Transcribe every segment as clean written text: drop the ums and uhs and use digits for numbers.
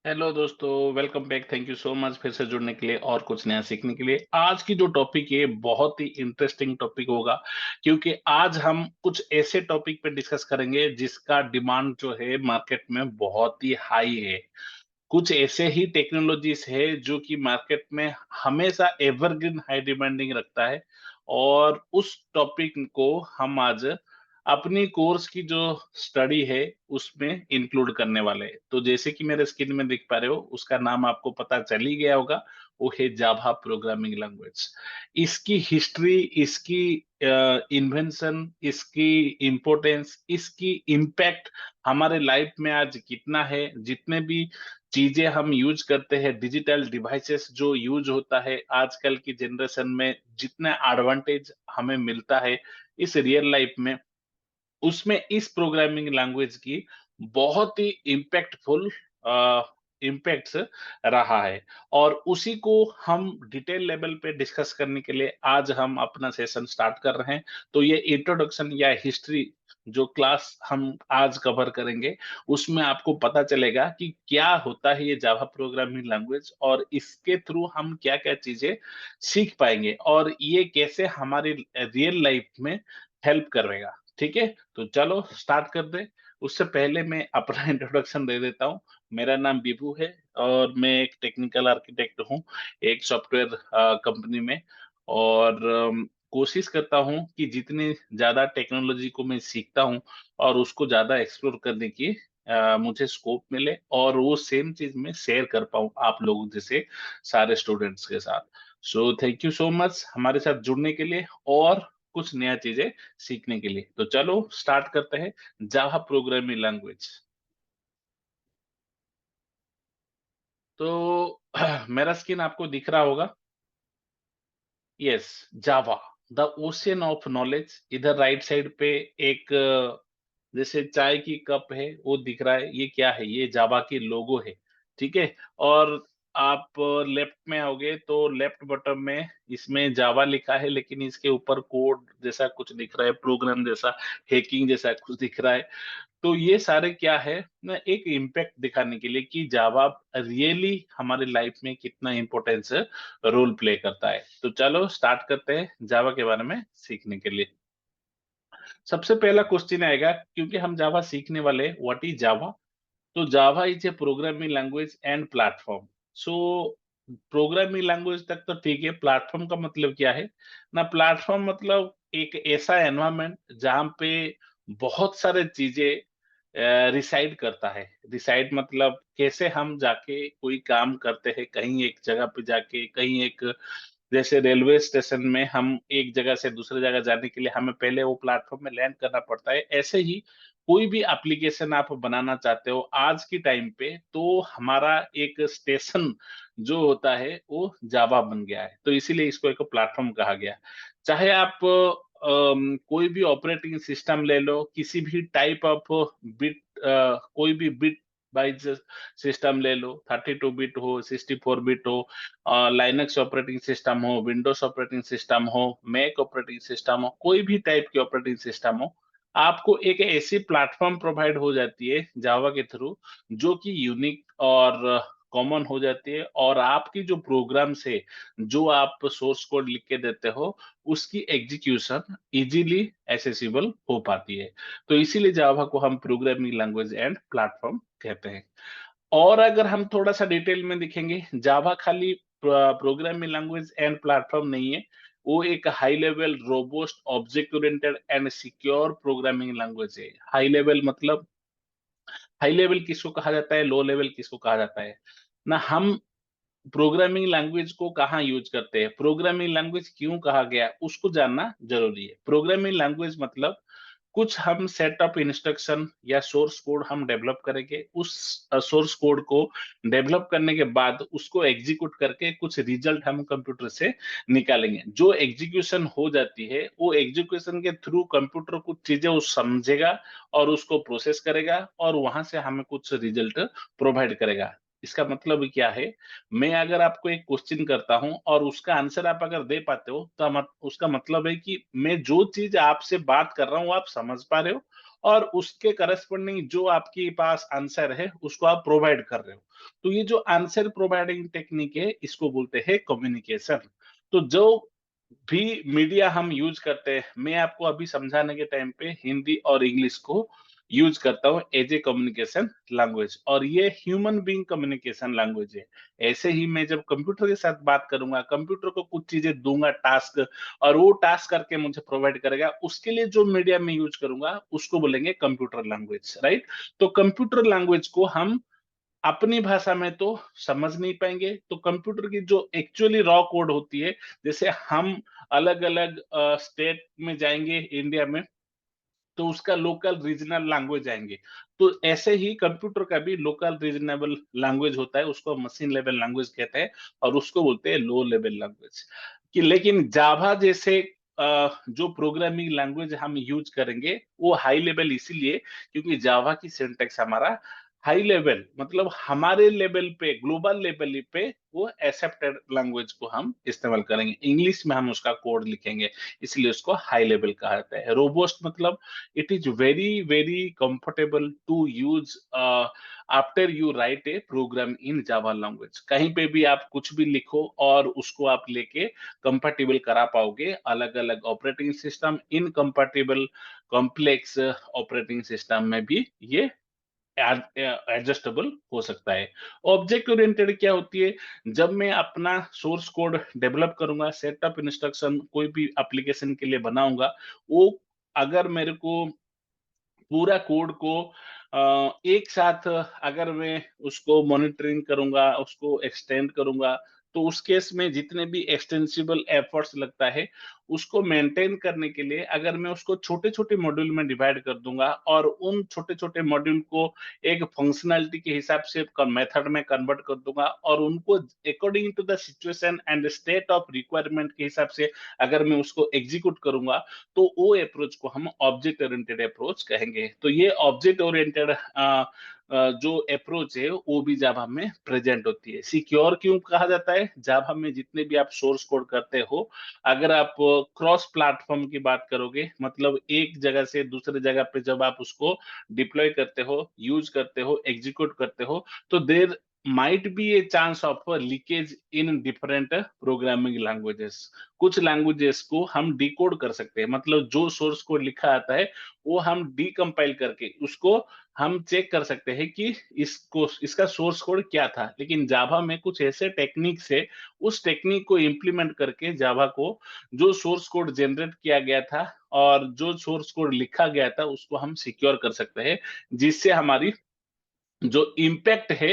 Hello दोस्तों, welcome back. Thank you so much फिर से जुड़ने के लिए और कुछ नया सीखने के लिए। आज की जो टॉपिक है बहुत ही इंटरेस्टिंग टॉपिक होगा, क्योंकि आज हम कुछ ऐसे टॉपिक पे डिस्कस करेंगे जिसका डिमांड जो है मार्केट में बहुत ही हाई है। कुछ ऐसे ही टेक्नोलॉजीज है जो कि मार्केट में हमेशा एवरग्रीन हाई डिमांडिंग रखता है, और उस टॉपिक को हम आज अपनी कोर्स की जो स्टडी है उसमें इंक्लूड करने वाले हैं। तो जैसे कि मेरे स्क्रीन में देख पा रहे हो, उसका नाम आपको पता चल ही गया होगा। वो है जावा प्रोग्रामिंग लैंग्वेज। इसकी हिस्ट्री, इसकी इन्वेंशन, इसकी इम्पोर्टेंस, इसकी इम्पैक्ट हमारे लाइफ में आज कितना है। जितने भी चीजें हम यूज करते हैं, डिजिटल डिवाइसेस जो यूज होता है आजकल की जनरेशन में, जितना एडवांटेज हमें मिलता है इस रियल लाइफ में, उसमें इस प्रोग्रामिंग लैंग्वेज की बहुत ही इम्पैक्टफुल इम्पैक्ट्स रहा है। और उसी को हम डिटेल लेवल पे डिस्कस करने के लिए आज हम अपना सेशन स्टार्ट कर रहे हैं। तो ये इंट्रोडक्शन या हिस्ट्री जो क्लास हम आज कवर करेंगे, उसमें आपको पता चलेगा कि क्या होता है ये जावा प्रोग्रामिंग लैंग्वेज, और इसके थ्रू हम क्या क्या चीजें सीख पाएंगे, और ये कैसे हमारी रियल लाइफ में हेल्प करेगा। ठीक है, तो चलो स्टार्ट कर दे। उससे पहले मैं अपना इंट्रोडक्शन दे देता हूँ। मेरा नाम विभू है, और मैं एक टेक्निकल आर्किटेक्ट हूँ एक सॉफ्टवेयर कंपनी में। और कोशिश करता हूँ कि जितनी ज्यादा टेक्नोलॉजी को मैं सीखता हूँ और उसको ज्यादा एक्सप्लोर करने की मुझे स्कोप मिले, और वो सेम चीज मैं शेयर कर पाऊँ आप लोगों जैसे सारे स्टूडेंट्स के साथ। So thank you so much हमारे साथ जुड़ने के लिए और कुछ नया चीजें सीखने के लिए। तो चलो स्टार्ट करते हैं जावा प्रोग्रामिंग लैंग्वेज। तो मेरा स्क्रीन आपको दिख रहा होगा। Yes, Java the ocean of knowledge. इधर राइट साइड पे एक जैसे चाय की कप है वो दिख रहा है, ये क्या है? ये जावा की लोगो है। ठीक है। और आप लेफ्ट में आओगे तो लेफ्ट बटन में इसमें जावा लिखा है, लेकिन इसके ऊपर कोड जैसा कुछ दिख रहा है, प्रोग्राम जैसा, हैकिंग जैसा कुछ दिख रहा है। तो ये सारे क्या है ना, एक इम्पैक्ट दिखाने के लिए कि जावा रियली हमारे लाइफ में कितना इम्पोर्टेंस रोल प्ले करता है। तो चलो स्टार्ट करते हैं जावा के बारे में सीखने के लिए। सबसे पहला क्वेश्चन आएगा, क्योंकि हम जावा सीखने वाले, व्हाट इज जावा? तो Java is a programming language and platform. So programming language तक तो ठीक है, प्लेटफॉर्म का मतलब क्या है ना? प्लेटफॉर्म मतलब एक ऐसा एनवायरनमेंट जहाँ पे बहुत सारे चीजें रिसाइड करता है। रिसाइड मतलब कैसे हम जाके कोई काम करते हैं कहीं एक जगह पे जाके, कहीं एक, जैसे रेलवे स्टेशन में हम एक जगह से दूसरे जगह जाने के लिए हमें पहले वो प्लेटफॉर्म में लैंड करना पड़ता है। ऐसे ही कोई भी एप्लीकेशन आप बनाना चाहते हो आज की टाइम पे, तो हमारा एक स्टेशन जो होता है वो जावा बन गया है। तो इसीलिए इसको एक प्लेटफॉर्म कहा गया। चाहे आप कोई भी ऑपरेटिंग सिस्टम ले लो, किसी भी टाइप ऑफ बिट, कोई भी बिट वाइज सिस्टम ले लो, 32 बिट हो, 64 बिट हो, लाइनक्स ऑपरेटिंग सिस्टम हो, विंडोज ऑपरेटिंग सिस्टम हो, मैक ऑपरेटिंग सिस्टम हो, कोई भी टाइप की ऑपरेटिंग सिस्टम हो, आपको एक ऐसी प्लेटफॉर्म प्रोवाइड हो जाती है जावा के थ्रू, जो कि यूनिक और कॉमन हो जाती है, और आपकी जो प्रोग्राम से जो आप सोर्स कोड लिख के देते हो, उसकी एग्जीक्यूशन इजीली एसेसिबल हो पाती है। तो इसीलिए जावा को हम प्रोग्रामिंग लैंग्वेज एंड प्लेटफॉर्म कहते हैं। और अगर हम थोड़ा सा डिटेल में देखेंगे, जावा खाली प्रोग्रामिंग लैंग्वेज एंड प्लेटफॉर्म नहीं है, वो एक high level robust object oriented and secure programming language है। हाई लेवल मतलब, हाई लेवल किसको कहा जाता है, लो लेवल किसको कहा जाता है ना? हम प्रोग्रामिंग लैंग्वेज को कहाँ यूज करते हैं, प्रोग्रामिंग लैंग्वेज क्यों कहा गया, उसको जानना जरूरी है। प्रोग्रामिंग लैंग्वेज मतलब कुछ हम सेट ऑफ इंस्ट्रक्शन या सोर्स कोड हम डेवलप करेंगे, उस सोर्स कोड को डेवलप करने के बाद उसको एग्जीक्यूट करके कुछ रिजल्ट हम कंप्यूटर से निकालेंगे। जो एग्जीक्यूशन हो जाती है, वो एग्जीक्यूशन के थ्रू कंप्यूटर कुछ चीजें वो समझेगा और उसको प्रोसेस करेगा, और वहां से हमें कुछ रिजल्ट प्रोवाइड करेगा। इसका मतलब क्या है? मैं अगर आपको एक क्वेश्चन करता हूं और उसका आंसर आप अगर दे पाते हो, तो उसका मतलब है कि मैं जो चीज आपसे बात कर रहा हूँ आप समझ पा रहे हो, और उसके करस्पॉन्डिंग जो आपके पास आंसर है उसको आप प्रोवाइड कर रहे हो। तो ये जो आंसर प्रोवाइडिंग टेक्निक है इसको बोलते हैं कम्युनिकेशन। तो जो भी मीडिया हम यूज करते हैं, मैं आपको अभी समझाने के टाइम पे हिंदी और इंग्लिश को यूज करता हूँ एज ए कम्युनिकेशन लैंग्वेज, और ये ह्यूमन बीइंग कम्युनिकेशन लैंग्वेज है। ऐसे ही मैं जब कंप्यूटर के साथ बात करूंगा, कंप्यूटर को कुछ चीजें दूंगा टास्क, और वो टास्क करके मुझे प्रोवाइड करेगा, उसके लिए जो मीडिया में यूज करूंगा उसको बोलेंगे कंप्यूटर लैंग्वेज, राइट। तो कंप्यूटर लैंग्वेज को हम अपनी भाषा में तो समझ नहीं पाएंगे, तो कंप्यूटर की जो एक्चुअली रॉ कोड होती है, जैसे हम अलग अलग स्टेट में जाएंगे इंडिया में, तो उसका लोकल रीजनल लैंग्वेज आएंगे। तो ऐसे ही कंप्यूटर का भी लोकल रीजनेबल लैंग्वेज होता है, उसको मशीन लेवल लैंग्वेज कहते हैं, और उसको बोलते हैं लो लेवल लैंग्वेज। कि लेकिन जावा जैसे जो प्रोग्रामिंग लैंग्वेज हम यूज करेंगे वो हाई लेवल इसीलिए क्योंकि जावा की सिंटैक्स हमारा हाई लेवल, मतलब हमारे लेवल पे, ग्लोबल लेवल पे वो एक्सेप्टेड लैंग्वेज को हम इस्तेमाल करेंगे। इंग्लिश में हम उसका कोड लिखेंगे, इसलिए उसको हाई लेवल कहा जाता है। रोबोस्ट मतलब it is very very comfortable to use after you write a program in Java language। कहीं पे भी आप कुछ भी लिखो और उसको आप लेके कंपैटिबल करा पाओगे अलग अलग operating system, incompatible complex operating system में भी ये एडजस्टेबल हो सकता है। ऑब्जेक्ट ओरिएंटेड क्या होती है? जब मैं अपना सोर्स कोड डेवलप करूंगा, सेट ऑफ इंस्ट्रक्शन कोई भी एप्लीकेशन के लिए बनाऊंगा, वो अगर मेरे को पूरा कोड को एक साथ अगर मैं उसको मॉनिटरिंग करूंगा, उसको एक्सटेंड करूंगा, तो उस केस में जितने भी एक्सटेंसिबल एफर्ट्स लगता है, उसको मेंटेन करने के लिए अगर मैं उसको छोटे-छोटे मॉड्यूल में डिवाइड कर दूंगा और उन छोटे-छोटे मॉड्यूल को एक फंक्शनैलिटी के हिसाब से मेथड में कन्वर्ट कर दूंगा और उनको according to the situation and state of requirement के हिसाब से अगर मैं उसको एग्जीक्यूट करूंगा, तो वो अप्रोच को हम ऑब्जेक्ट ओरिएंटेड अप्रोच कहेंगे। तो ये ऑब्जेक्ट ओरिएंटेड जो अप्रोच है वो भी जावा में प्रेजेंट होती है। सिक्योर क्यों कहा जाता है? जावा में जितने भी आप सोर्स कोड करते हो, अगर आप क्रॉस प्लेटफॉर्म की बात करोगे, मतलब एक जगह से दूसरे जगह पे जब आप उसको डिप्लॉय करते हो, यूज करते हो, एग्जीक्यूट करते हो, तो देर might be a chance of a leakage in different programming languages। कुछ लैंग्वेजेस को हम डिकोड कर सकते हैं, मतलब जो सोर्स कोड लिखा आता है वो हम डीकंपाइल करके उसको हम चेक कर सकते हैं कि इसको इसका सोर्स कोड क्या था। लेकिन जावा में कुछ ऐसे टेक्निक्स है, उस टेक्निक को इम्प्लीमेंट करके जावा को जो सोर्स कोड जनरेट किया गया था और जो सोर्स कोड लिखा गया था उसको हम सिक्योर कर सकते हैं, जिससे हमारी जो इम्पैक्ट है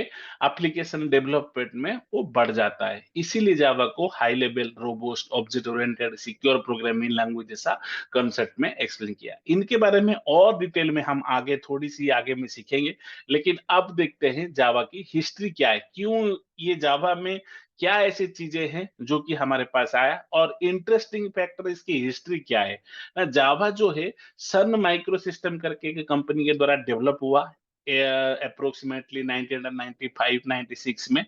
एप्लीकेशन डेवलपमेंट में वो बढ़ जाता है। इसीलिए जावा को high level robust object oriented secure programming language जैसा कंसेप्ट में एक्सप्लेन किया। इनके बारे में और डिटेल में हम आगे थोड़ी सी आगे में सीखेंगे, लेकिन अब देखते हैं जावा की हिस्ट्री क्या है, क्यों ये जावा में क्या ऐसी चीजें हैं जो कि हमारे पास आया, और इंटरेस्टिंग फैक्टर इसकी हिस्ट्री क्या है। जावा जो है सन माइक्रो सिस्टम करके एक कंपनी के द्वारा डेवलप हुआ अप्रोक्सीमेटली 1995-96 में,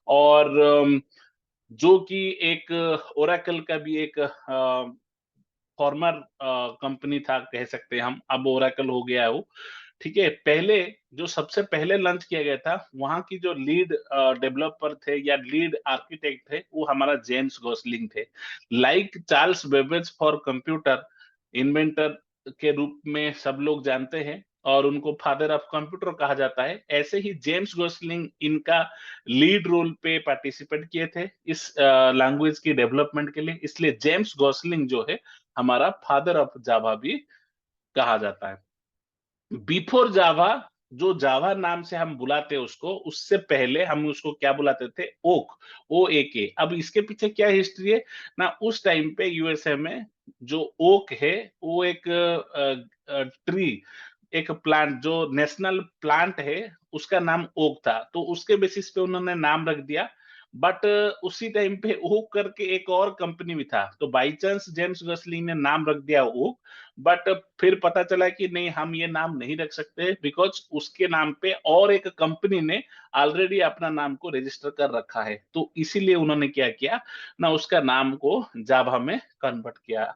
और जो कि एक ओरेकल का भी एक फॉर्मर कंपनी था कह सकते हैं हम, अब ओरेकल हो गया है वो। ठीक है, पहले जो सबसे पहले लॉन्च किया गया था, वहां की जो लीड डेवलपर थे या लीड आर्किटेक्ट थे वो हमारा जेम्स गोसलिंग थे। Like Charles Babbage for computer inventor के रूप में सब लोग जानते हैं और उनको फादर ऑफ कंप्यूटर कहा जाता है, ऐसे ही जेम्स गोसलिंग इनका लीड रोल पे पार्टिसिपेट किए थे इस लैंग्वेज की डेवलपमेंट के लिए, इसलिए जेम्स गोसलिंग जो है हमारा फादर ऑफ जावा भी कहा जाता है। बिफोर जावा, जो जावा नाम से हम बुलाते हैं उसको, उससे पहले हम उसको क्या बुलाते थे? ओक, ओ ए के। अब इसके पीछे क्या हिस्ट्री है ना, उस टाइम पे यूएसए में जो ओक है वो एक ट्री, एक प्लांट जो नेशनल प्लांट है उसका नाम ओक था, तो उसके बेसिस पे उन्होंने नाम रख दिया। बट उसी टाइम पे ओक करके एक और कंपनी भी था, तो बाई चांस जेम्स गसलिंग ने नाम रख दिया ओक, बट फिर पता चला कि नहीं, हम ये नाम नहीं रख सकते बिकॉज उसके नाम पे और एक कंपनी ने ऑलरेडी अपना नाम को रजिस्टर कर रखा है, तो इसीलिए उन्होंने क्या किया ना, उसका नाम को जावा में कन्वर्ट किया।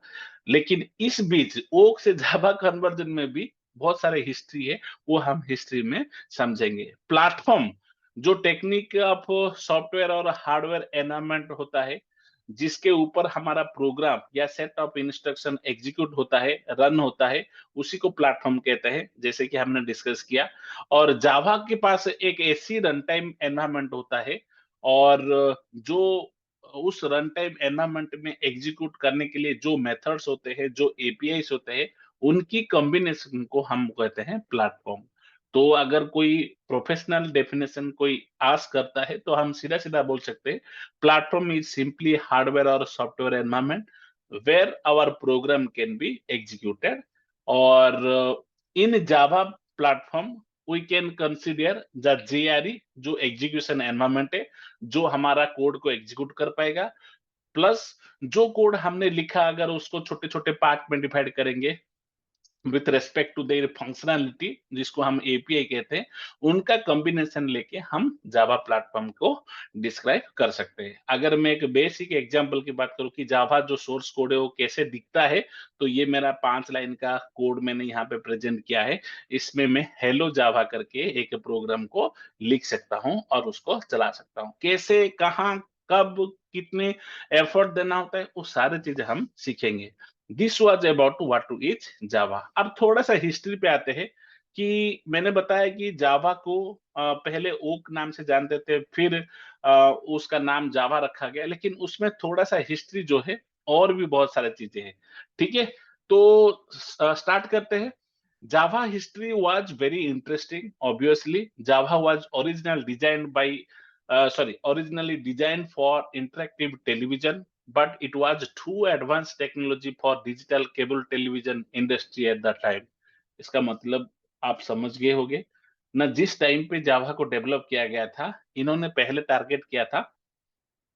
लेकिन इस बीच ओक से जावा कन्वर्जन में भी बहुत सारे हिस्ट्री है, वो हम हिस्ट्री में समझेंगे। प्लेटफॉर्म जो टेक्निक ऑफ सॉफ्टवेयर और हार्डवेयर एनवायरनमेंट होता है, जिसके ऊपर हमारा प्रोग्राम या सेट ऑफ इंस्ट्रक्शन एग्जीक्यूट होता है, रन होता है, उसी को प्लेटफॉर्म कहते हैं, जैसे कि हमने डिस्कस किया। और जावा के पास एक ऐसी रन टाइम एनवायरनमेंट होता है, और जो उस रन टाइम एनवायरनमेंट में एग्जीक्यूट करने के लिए जो मेथड्स होते हैं, जो एपीआईस होते हैं, उनकी कॉम्बिनेशन को हम कहते हैं प्लेटफॉर्म। तो अगर कोई प्रोफेशनल डेफिनेशन कोई आस्क करता है, तो हम सीधा सीधा बोल सकते हैं, प्लेटफॉर्म इज सिंपली हार्डवेयर और software environment where our program can be executed. और in Java platform we can consider the JRE, जो एग्जीक्यूशन एनवायरनमेंट है, जो हमारा कोड को एग्जीक्यूट कर पाएगा, प्लस जो कोड हमने लिखा अगर उसको छोटे छोटे पार्ट में डिवाइड करेंगे with respect to their functionality, जिसको हम एपीआई कहते हैं, उनका कॉम्बिनेशन लेके हम जावा प्लेटफॉर्म को डिस्क्राइब कर सकते हैं। अगर मैं एक बेसिक एग्जांपल की बात करूं कि जावा जो सोर्स कोड है वो कैसे दिखता है, तो ये मेरा 5 लाइन का कोड मैंने यहाँ पे प्रेजेंट किया है। इसमें मैं हेलो जावा करके एक प्रोग्राम को लिख सकता हूं और उसको चला सकता हूं। कैसे, कहाँ, कब, कितने एफर्ट देना होता है, वो सारी चीजें हम सीखेंगे। This was about what two is Java. अब थोड़ा सा हिस्ट्री पे आते हैं कि मैंने बताया कि जावा को पहले ओक नाम से जानते थे, फिर उसका नाम जावा रखा गया, लेकिन उसमें थोड़ा सा हिस्ट्री जो है, और भी बहुत सारी चीजें हैं। ठीक है, तो स्टार्ट करते हैं। Java history was very interesting. Obviously Java was originally designed for interactive television, but it was too advanced technology for digital cable television industry at that time. इसका मतलब आप समझ गए होंगे ना। जिस टाइम पे जावा को डेवलप किया गया था, इन्होंने पहले टारगेट किया था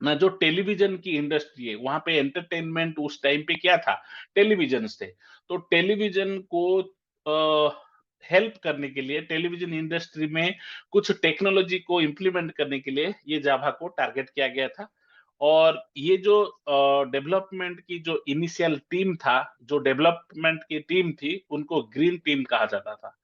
ना, जो टेलीविजन की इंडस्ट्री है, वहां पे एंटरटेनमेंट उस टाइम पे क्या था, टेलीविजन थे। तो टेलीविजन को हेल्प करने के लिए, टेलीविजन इंडस्ट्री में कुछ टेक्नोलॉजी को इम्प्लीमेंट करने के लिए ये जावा को टारगेट किया गया था। और ये जो डेवलपमेंट की जो इनिशियल टीम था, जो डेवलपमेंट की टीम थी, उनको ग्रीन टीम कहा जाता था।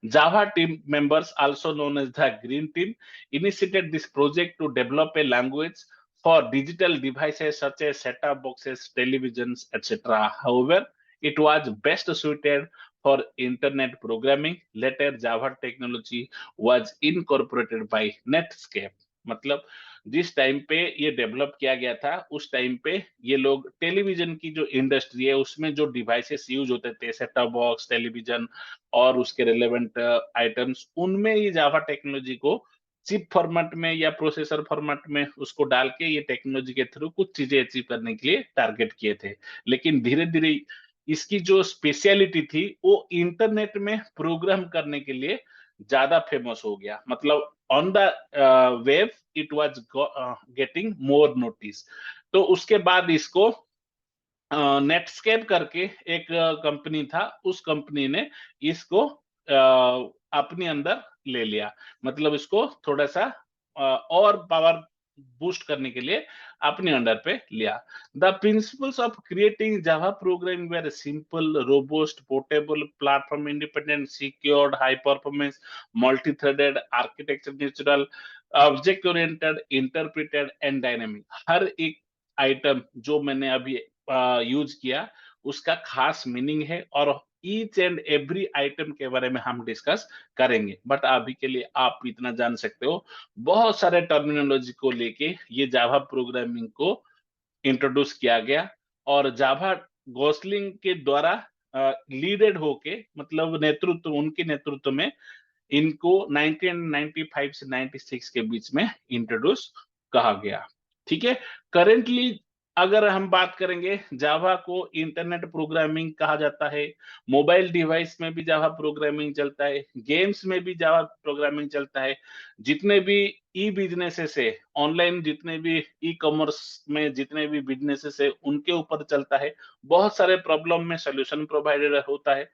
Java team members, also known as the Green Team, initiated this project to develop a language for digital devices such as set-top boxes, televisions, etc. However, it was best suited for internet programming. Later, Java technology was incorporated by Netscape. मतलब जिस time पे ये develop किया गया था, उस time पे ये लोग टेलीविजन की जो इंडस्ट्री है, उसमें जो डिवाइसेस यूज होते थे, सेट टॉप बॉक्स, टेलीविजन और उसके रिलेवेंट आइटम्स, उनमें ये जावा टेक्नोलॉजी को चिप फॉर्मेट में या प्रोसेसर फॉर्मेट में उसको डाल के ये टेक्नोलॉजी के थ्रू कुछ चीजें अचीव करने के लिए टारगेट किए थे। लेकिन धीरे धीरे इसकी जो स्पेशलिटी थी, वो इंटरनेट में प्रोग्राम करने के लिए ज्यादा फेमस हो गया। मतलब on the web it was getting more notice. तो उसके बाद इसको नेटस्केप करके एक कंपनी था, उस कंपनी ने इसको अपने अंदर ले लिया। मतलब इसको थोड़ा सा और पावर बूस्ट करने के लिए अपने अंडर पे लिया। The principles of creating Java programming were simple, robust, portable, platform independent, secured, high performance, multi threaded architecture, natural, object oriented, interpreted and dynamic. हर एक आइटम जो मैंने अभी यूज किया, उसका खास मीनिंग है, और ईच एंड एवरी आइटम के बारे में हम डिस्कस करेंगे। बट अभी के लिए आप इतना जान सकते हो, बहुत सारे टर्मिनोलॉजी को लेके ये जावा प्रोग्रामिंग को इंट्रोड्यूस किया गया। और जावा गोसलिंग के द्वारा लीडेड होके, मतलब नेतृत्व, उनके नेतृत्व में इनको 1995 से 96 के बीच में इंट्रोड्यूस कहा गया। ठीक है, करेंटली अगर हम बात करेंगे, जावा को इंटरनेट प्रोग्रामिंग कहा जाता है। मोबाइल डिवाइस में भी जावा प्रोग्रामिंग चलता है, गेम्स में भी जावा प्रोग्रामिंग चलता है। जितने भी ई बिजनेसेस है, ऑनलाइन जितने भी ई कॉमर्स में जितने भी बिजनेसेस है, उनके ऊपर चलता है। बहुत सारे प्रॉब्लम में सोल्यूशन प्रोवाइडेड होता है।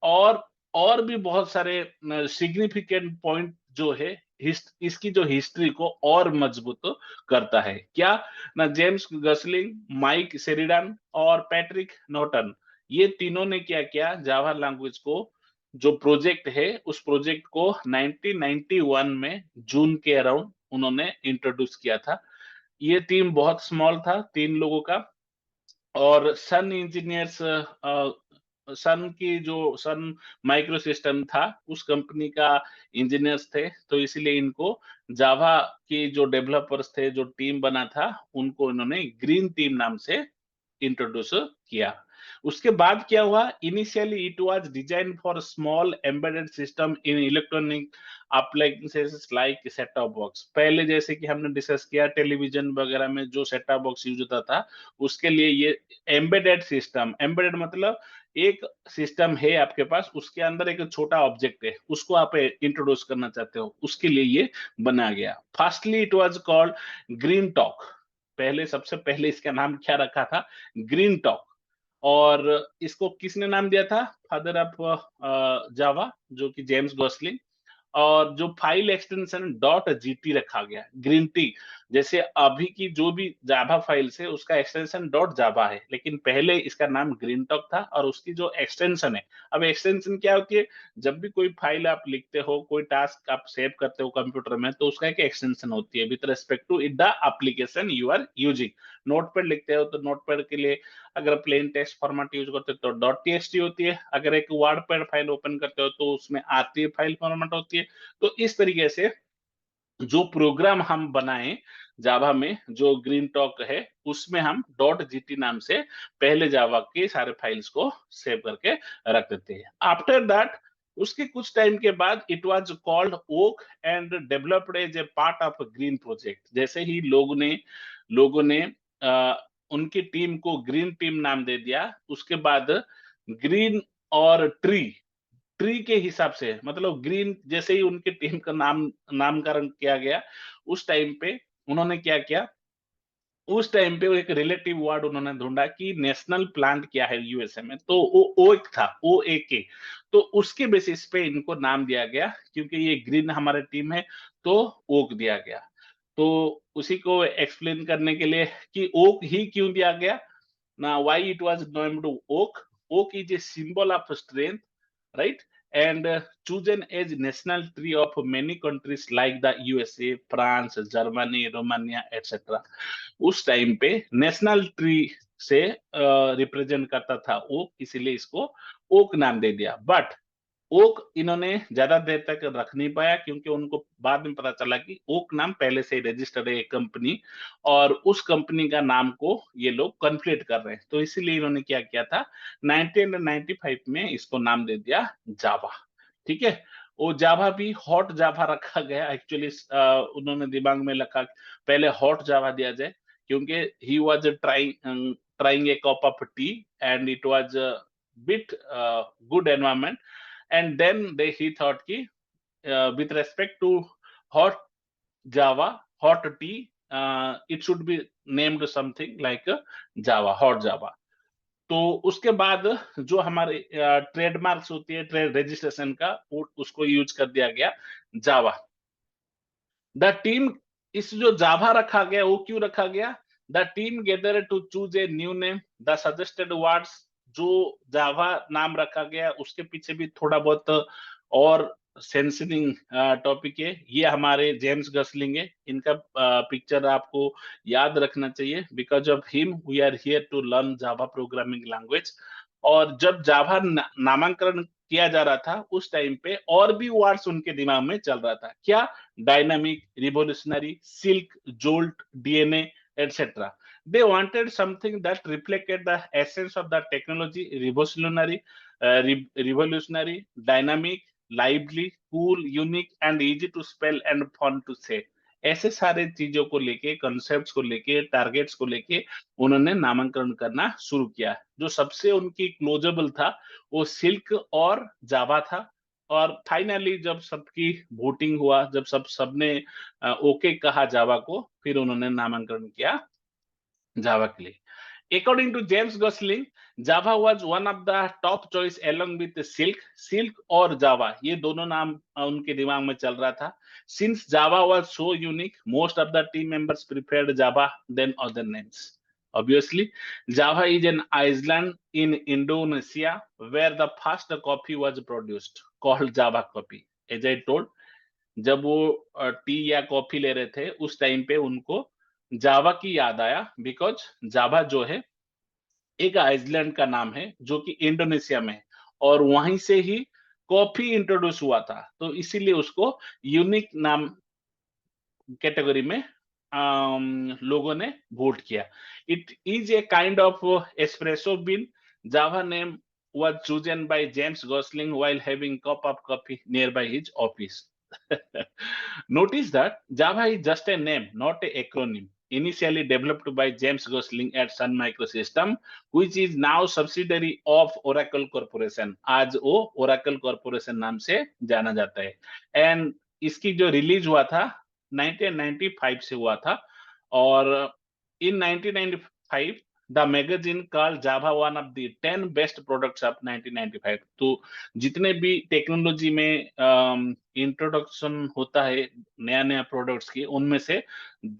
और और भी बहुत सारे सिग्निफिकेंट पॉइंट जो है, इसकी जो हिस्ट्री को और मजबूत करता है। क्या ना, जेम्स गसलिंग, माइक शेरिडन और पैट्रिक नॉर्टन, ये तीनों ने क्या किया, जावा लैंग्वेज को जो प्रोजेक्ट है उस प्रोजेक्ट को 1991 में जून के अराउंड उन्होंने इंट्रोड्यूस किया था। ये टीम बहुत स्मॉल था, 3 लोगों का। और सन इंजीनियर्स सन माइक्रो सिस्टम था, उस कंपनी का इंजीनियर्स थे, तो इसीलिए इनको जावा के जो डेवलपर्स थे, जो टीम बना था, उनको इन्होंने ग्रीन टीम नाम से इंट्रोड्यूस किया। उसके बाद क्या हुआ, initially it was design for small embedded system in electronic appliances like set top box. पहले जैसे कि हमने डिस्कस किया टेलीविजन वगैरह में जो सेट टॉप बॉक्स यूज होता था, उसके लिए ये एम्बेडेड सिस्टम, एम्बेडेड मतलब एक सिस्टम है आपके पास, उसके अंदर एक छोटा ऑब्जेक्ट है, उसको आप इंट्रोड्यूस करना चाहते हो, उसके लिए ये बना गया। Firstly it was called green talk. पहले सबसे पहले इसका नाम क्या रखा था, ग्रीन टॉक। और इसको किसने नाम दिया था, फादर ऑफ जावा, जो कि जेम्स गॉसलिंग। और जो फाइल एक्सटेंशन डॉट जीटी रखा गया, ग्रीन टी। जैसे अभी की जो भी जावा फाइल्स है उसका एक्सटेंशन डॉट जावा है, लेकिन पहले इसका नाम ग्रीन टॉक था। और उसकी जो एक्सटेंशन है, अब एक्सटेंशन क्या होती है, जब भी कोई फाइल आप लिखते हो, कोई टास्क आप सेव करते हो कंप्यूटर में, तो उसका एक एक्सटेंशन होती है with respect to it the application you are using. Notepad लिखते हो तो नोटपैड के लिए अगर प्लेन टेक्स्ट फॉर्मेट यूज करते हो तो डॉट टीएक्सटी होती है, अगर एक वर्डपैड फाइल ओपन करते हो तो उसमें आरटीएफ फाइल फॉर्मेट होती है। तो इस तरीके से जो प्रोग्राम हम बनाए जावा में, जो ग्रीन टॉक है, उसमें हम डॉट जीटी नाम से पहले जावा के सारे फाइल्स को सेव करके रख देते हैं। आफ्टर दैट, उसके कुछ टाइम के बाद it was called Oak and developed as a part of Green Project. जैसे ही लोगों ने उनकी टीम को ग्रीन टीम नाम दे दिया, उसके बाद ग्रीन और ट्री, ट्री के हिसाब से, मतलब ग्रीन जैसे ही उनके टीम का नामकरण किया गया, उस टाइम पे उन्होंने क्या किया, उस टाइम पे वो एक रिलेटिव वर्ड उन्होंने ढूंढा कि नेशनल प्लांट क्या है यूएसए में, तो वो ओक था, ओ ए के। तो उसके बेसिस पे इनको नाम दिया गया, क्योंकि ये ग्रीन हमारे टीम है, तो ओक दिया गया। तो उसी को एक्सप्लेन करने के लिए कि ओक ही क्यों दिया गया, now why it was named oak. Oak is a symbol of strength, right? And chosen as national tree of many countries like the USA, France, Germany, Romania, etc. उस टाइम पे national tree से represent करता था okay, इसीलिए इसको okay नाम दे दिया। But okay इन्होंने ज्यादा देर तक रख नहीं पाया, क्योंकि उनको बाद में पता चला कि ओक नाम पहले से ही रजिस्टर्ड है एक कंपनी, और उस कंपनी का नाम को ये लोग कन्फ्लेट कर रहे हैं, तो इसीलिए इन्होंने क्या किया था, 1995 में इसको नाम दे दिया जावा। ठीक है। वो जावा भी हॉट जावा रखा गया एक्चुअली। उन्होंने दिमाग में रखा पहले हॉट जावा दिया जाए, क्योंकि he was trying A cup of T and it was bit good environment, and then he thought ki with respect to hot java, hot tea, it should be named something like java, hot java. तो उसके बाद जो हमारे trademarks होती है trade registration का, उसको use कर दिया गया जावा। द टीम, इस जो जावा रखा गया वो क्यों रखा गया, the team gather to choose a new name, the suggested words. जो जावा नाम रखा गया उसके पीछे भी थोड़ा बहुत और सेंसिटिव टॉपिक है। ये हमारे जेम्स गसलिंग है, इनका पिक्चर आपको याद रखना चाहिए। Because of him we are here to learn Java programming language. और जब जावा नामांकन किया जा रहा था उस टाइम पे और भी वर्ड्स उनके दिमाग में चल रहा था, क्या, dynamic, revolutionary, silk, jolt, DNA, etc. They wanted something that reflected the essence of the technology: revolutionary, dynamic, lively, cool, unique, and easy to spell and fun to say. ऐसे सारे चीजों को लेके, कॉन्सेप्ट्स को लेके, टारगेट्स को लेके उन्होंने नामांकन करना शुरू किया। जो सबसे उनकी क्लोजेबल था वो सिल्क और जावा था। और फाइनली जब सबकी वोटिंग हुआ, जब सबने ओके कहा जावा को, फिर उन्होंने नामांकन किया जावा के लिए। According to James Gosling, Java was one of the top choice along with Silk. Silk और जावा ये दोनों नाम उनके दिमाग में चल रहा था। Since Java was so unique, most of the team members preferred Java than other names. Obviously, Java is an island in Indonesia where the first coffee was produced, called Java coffee. As I told, जब वो T या coffee ले रहे थे उस time पे उनको जावा की याद आया, बिकॉज जावा जो है एक आइसलैंड का नाम है जो कि इंडोनेशिया में है, और वहीं से ही कॉफी इंट्रोड्यूस हुआ था, तो इसीलिए उसको यूनिक नाम कैटेगरी में लोगों ने वोट किया। It is a kind of espresso bean. Java name was chosen by James Gosling while having cup of coffee nearby his office. Notice that Java is just a name, not a acronym. Initially developed by James Gosling at Sun Microsystem, which is now subsidiary of Oracle Corporation. आज वो Oracle Corporation नाम से जाना जाता है। And इसकी जो release हुआ था 1995 से हुआ था, और इन 1995 the magazine call Java one of the 10 best products of 1995। तो जितने भी टेक्नोलॉजी में इंट्रोडक्शन होता है नया नया प्रोडक्ट्स की, उनमें से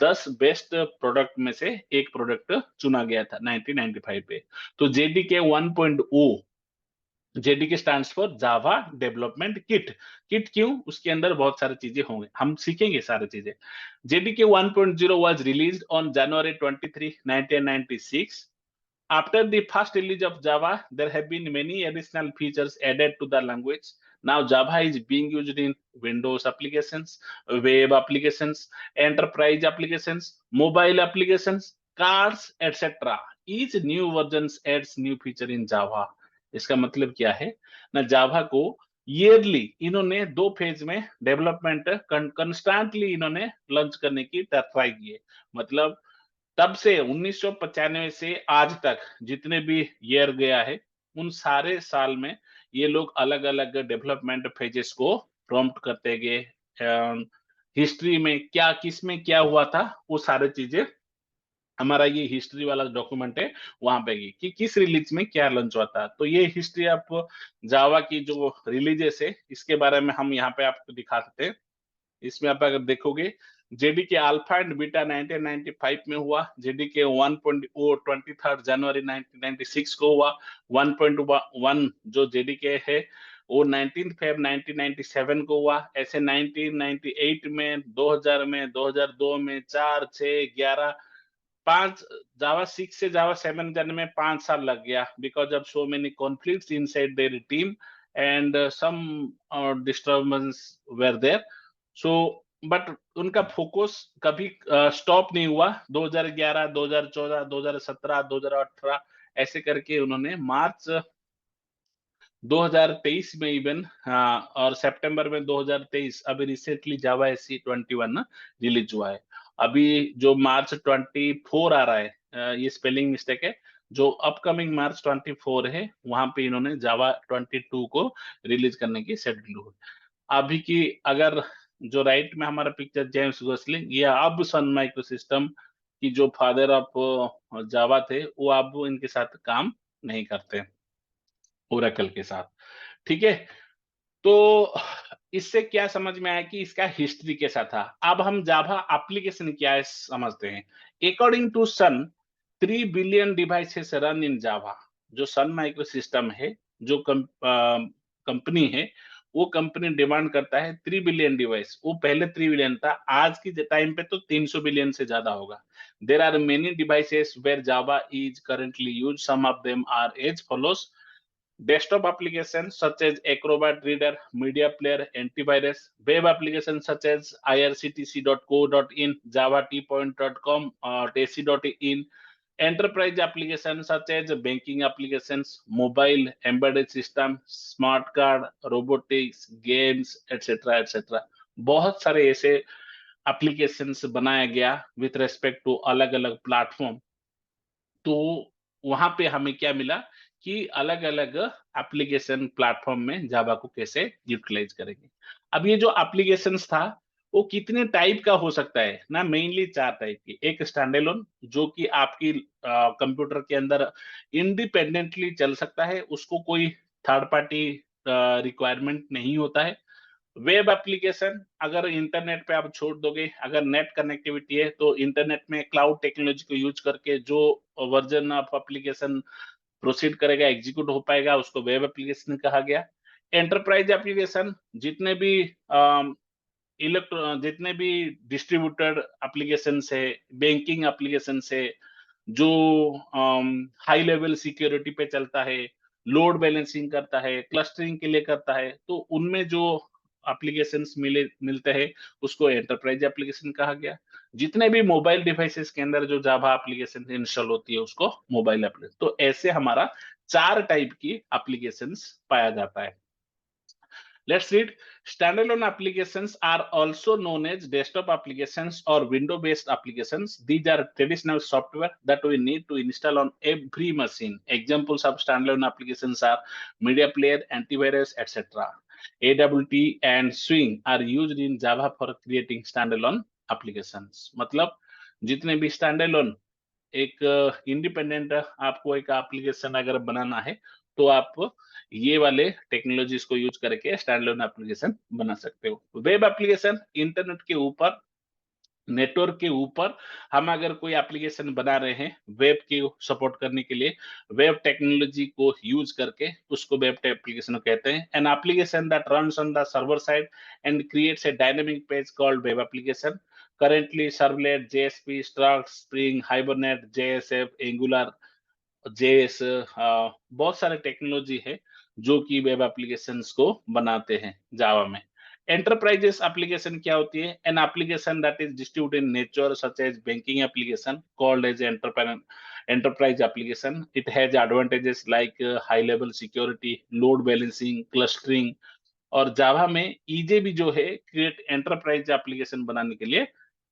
10 बेस्ट प्रोडक्ट में से एक प्रोडक्ट चुना गया था 1995 पे। तो JDK 1.0, JDK stands for Java development kit. Kit क्यों? उसके अंदर बहुत सारी चीजें होंगे, हम सीखेंगे सारी चीजें। JDK 1.0 was released on January 23, 1996. After the first release of Java, there have been many additional features added to the language. Now Java is being used in Windows applications, web applications, enterprise applications, mobile applications, cars, etc. Each new version adds new feature in Java. इसका मतलब क्या है ना, जावा को yearly इन्होंने 2 phase में development constantly इन्होंने launch करने की ट्राई की है। मतलब तब से 1995 से आज तक जितने भी ईयर गया है, उन सारे साल में ये लोग अलग अलग डेवलपमेंट फेजेस को प्रॉम्प्ट करते गए। हिस्ट्री में क्या किस में क्या हुआ था, वो सारी चीजें हमारा ये हिस्ट्री वाला डॉक्यूमेंट है, वहां पे कि किस रिलीज में क्या लॉन्च हुआ था। तो ये हिस्ट्री आप जावा की जो रिलीजेस है इसके बारे में हम यहाँ पे आपको दिखा सकते हैं। इसमें आप अगर देखोगे, जेडीके अल्फा एंड बीटा 1995 में हुआ, जेडीके 1.0 23 जनवरी 1996 को हुआ, 1.1 जो जेडीके है वो 19 फेब 1997 को हुआ। ऐसे 1998 में, 2000 में, 2002 में, 4, 6, 11, 5, जावा 6 से जावा 7 जाने में 5 साल लग गया, because of so many conflicts inside their team and some disturbance were there. So but उनका फोकस कभी स्टॉप नहीं हुआ। 2011, 2014, 2017, 2018 ऐसे करके उन्होंने मार्च 2023 में इवन, और सितंबर में 2023 अभी रिसेंटली जावा एससी 21 रिलीज हुआ है। अभी जो मार्च 24 आ रहा है, ये स्पेलिंग मिस्टेक है, जो अपकमिंग मार्च 24 है वहां पे इन्होंने जावा 22 को रिलीज करने की शेड्यूल हुई। अभी की अगर जो राइट में हमारा पिक्चर जेम्स गोसलिंग, ये अब सन माइक्रोसिस्टम की जो फादर ऑफ जावा थे, वो अब इनके साथ काम नहीं करते, ओरेकल के साथ। ठीक है, तो इससे क्या समझ में आया कि इसका हिस्ट्री कैसा था। अब हम जावा एप्लीकेशन क्या है समझते हैं। According to Sun, 3 billion devices run in Java. जो सन माइक्रो सिस्टम है, जो कंपनी है, वो कंपनी डिमांड करता है 3 बिलियन डिवाइस। वो पहले 3 बिलियन था, आज की टाइम पे तो 300 बिलियन से ज्यादा होगा। There are many devices where Java is currently use. Some of them are as follows: desktop applications such as Acrobat Reader, Media Player, Antivirus; web applications such as irctc.co.in, Java tpoint.com, tc.in; enterprise applications such as banking applications, mobile, embedded system, smart card, robotics, games, etc. etc. बहुत सारे ऐसे applications बनाया गया with respect to अलग अलग platform. तो वहां पे हमें क्या मिला कि अलग अलग एप्लीकेशन प्लेटफॉर्म में जावा को कैसे यूटिलाइज करेंगे। अब ये जो एप्लीकेशंस था, वो कितने टाइप का हो सकता है ना, मेनली 4 टाइप की। एक स्टैंडअलोन, जो कि आपकी कंप्यूटर के अंदर इंडिपेंडेंटली चल सकता है, उसको कोई थर्ड पार्टी रिक्वायरमेंट नहीं होता है। वेब एप्लीकेशन अगर इंटरनेट पे आप छोड़ दोगे, अगर नेट कनेक्टिविटी है तो इंटरनेट में क्लाउड टेक्नोलॉजी को यूज करके जो वर्जन ऑफ एप्लीकेशन प्रोसीड करेगा, एग्जीक्यूट हो पाएगा, उसको वेब एप्लीकेशन कहा गया। एंटरप्राइज एप्लीकेशन जितने भी जितने भी डिस्ट्रीब्यूटेड एप्लीकेशन है, बैंकिंग एप्लीकेशन है, जो हाई लेवल सिक्योरिटी पे चलता है, लोड बैलेंसिंग करता है, क्लस्टरिंग के लिए करता है, तो उनमें जो एप्लीकेशंस मिलते हैं उसको एंटरप्राइज एप्लीकेशन कहा गया। जितने भी मोबाइल डिवाइसेस के अंदर जो जावा एप्लीकेशन इंस्टॉल होती है उसको मोबाइल एप्लीकेशन। तो ऐसे हमारा 4 टाइप की एप्लीकेशंस पाया जाता है। Let's read. Standalone applications are also known as desktop applications or window-based applications. These are traditional software that we need to install on every machine. Examples of standalone applications are Media Player, Antivirus, etc. AWT and Swing are used in Java for creating standalone applications. मतलब जितने भी standalone एक independent आपको एक application अगर बनाना है तो आप ये वाले टेक्नोलॉजीज को यूज करके स्टैंडअलोन एप्लीकेशन बना सकते हो। वेब एप्लीकेशन इंटरनेट के ऊपर, नेटवर्क के ऊपर हम अगर कोई एप्लीकेशन बना रहे हैं वेब की सपोर्ट करने के लिए, वेब टेक्नोलॉजी को यूज करके उसको वेब एप्लीकेशन कहते हैं। N application that runs on the server side and creates a dynamic page called web application. Currently servlet, JSP, struct, spring, hibernate, JSF, angular, JS, बहुत सारे टेक्नोलॉजी है जो कि वेब एप्लीकेशंस को बनाते हैं जावा में। एंटरप्राइजेस एप्लीकेशन क्या होती है? An application that is distributed in nature such as banking application called as enterprise application. It has advantages like high level security, load balancing, clustering। और जावा में ईजे भी जो है क्रिएट एंटरप्राइज एप्लीकेशन बनाने के लिए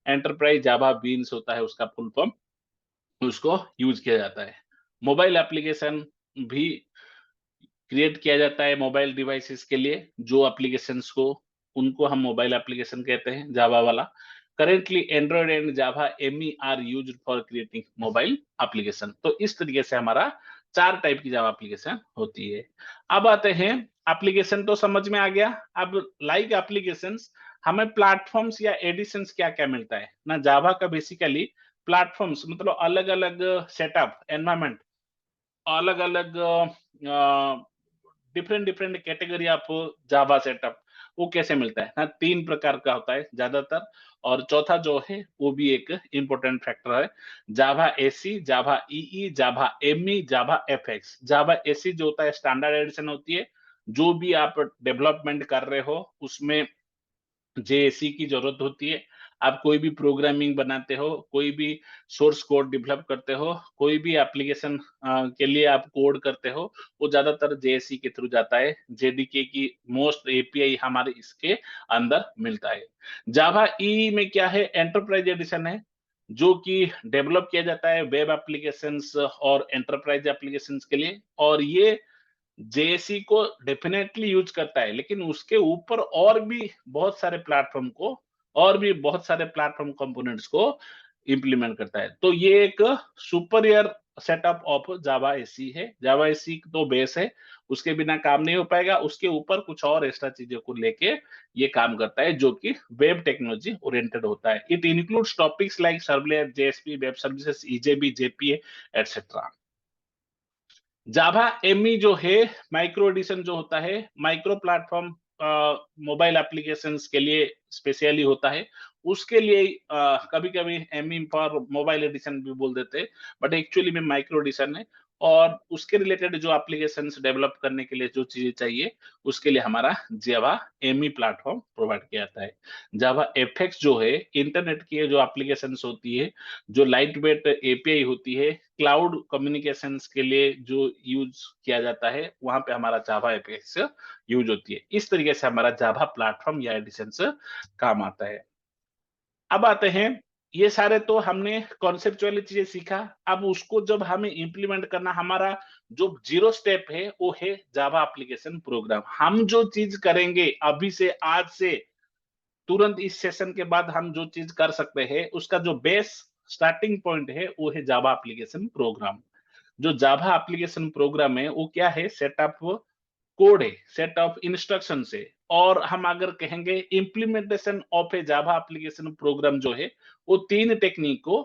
एंटरप्राइज जावा बीन्स होता है उसका फुल फॉर्म, उसको यूज किया जाता है। मोबाइल एप्लीकेशन भी क्रिएट किया जाता है मोबाइल डिवाइसेस के लिए, जो एप्लीकेशंस को उनको हम मोबाइल एप्लीकेशन कहते हैं जावा वाला। Currently Android and Java ME are used for creating mobile application. तो इस तरीके से हमारा 4 टाइप की जावा एप्लीकेशन होती है। अब आते हैं, एप्लीकेशन तो समझ में आ गया। अब लाइक एप्लीकेशंस हमें प्लेटफॉर्म्स या एडिशंस क्या-क्या मिलता है ना। जावा का बेसिकली प्लेटफॉर्म्स मतलब अलग-अलग सेटअप, एनवायरनमेंट, अलग-अलग different different category of Java setup वो कैसे मिलता है ना। 3 प्रकार का होता है ज्यादातर, और चौथा जो है वो भी एक इंपॉर्टेंट फैक्टर है। जावा एसी, जावा ईई, जावा एमई, जावा एफएक्स। जावा एसी जो होता है स्टैंडर्ड एडिशन होती है, जो भी आप डेवलपमेंट कर रहे हो उसमें जेएसी की जरूरत होती है। आप कोई भी प्रोग्रामिंग बनाते हो, कोई भी सोर्स कोड डेवलप करते हो, कोई भी एप्लीकेशन के लिए आप कोड करते हो, वो ज्यादातर जेएसी के थ्रू जाता है। जेडीके की मोस्ट एपीआई हमारे इसके अंदर मिलता है। जावा ई में क्या है, एंटरप्राइज एडिशन है, जो कि डेवलप किया जाता है वेब एप्लीकेशंस और एंटरप्राइज एप्लीकेशंस के लिए। और ये जेएसी को डेफिनेटली यूज करता है, लेकिन उसके ऊपर और भी बहुत सारे प्लेटफॉर्म को, और भी बहुत सारे प्लेटफॉर्म कंपोनेंट्स को इंप्लीमेंट करता है। तो ये एक superior setup of Java AC है। जावा एसी तो बेस है, उसके बिना काम नहीं हो पाएगा, उसके ऊपर कुछ और एक्स्ट्रा चीजों को लेके ये काम करता है, जो कि वेब टेक्नोलॉजी ओरिएंटेड होता है। It includes topics like servlet, JSP, web services, EJB, JPA, etcetera. Java ME जो है माइक्रो एडिशन जो होता है, माइक्रो प्लेटफॉर्म मोबाइल एप्लीकेशंस के लिए स्पेशली होता है। उसके लिए कभी कभी एमई फॉर मोबाइल एडिशन भी बोल देते हैं, बट एक्चुअली में माइक्रो एडिशन है। और उसके रिलेटेड जो एप्लीकेशंस डेवलप करने के लिए जो चीजें चाहिए, उसके लिए हमारा जावा एमई प्लेटफॉर्म प्रोवाइड किया जाता है। जावा एफएक्स जो है इंटरनेट की जो एप्लीकेशंस होती है, जो लाइट वेट एपीआई होती है, क्लाउड कम्युनिकेशंस के लिए जो यूज किया जाता है, वहां पे हमारा जावा एपीएक्स यूज होती है। इस तरीके से हमारा जावा प्लेटफॉर्म या एडिशंस काम आता है। अब आते हैं, ये सारे तो हमने कॉन्सेप्चुअली चीजें सीखा। अब उसको जब हमें इंप्लीमेंट करना, हमारा जो जीरो स्टेप है वो है जावा एप्लीकेशन प्रोग्राम। हम जो चीज करेंगे अभी से, आज से तुरंत इस सेशन के बाद हम जो चीज कर सकते हैं, उसका जो बेस स्टार्टिंग पॉइंट है वो है जावा एप्लीकेशन प्रोग्राम। जो जावा एप्लीकेशन प्रोग्राम है वो क्या है, सेटअप कोड है, सेट ऑफ इंस्ट्रक्शन है, और हम अगर कहेंगे implementation of A Java application program जो है, वो 3 टेक्निक को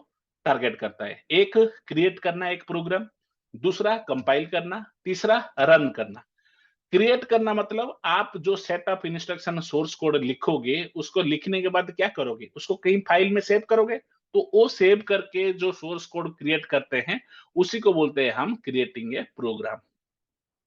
टारगेट करता है। एक क्रिएट करना एक प्रोग्राम, दूसरा कंपाइल करना, तीसरा रन करना। क्रिएट करना मतलब आप जो set of instruction source code लिखोगे, उसको लिखने के बाद क्या करोगे? उसको कहीं फाइल में सेव करोगे, तो वो सेव करके जो सोर्स कोड क्रिएट करते हैं, उसी को बोलते हैं हम क्रिएटिंग ए प्रोग्राम।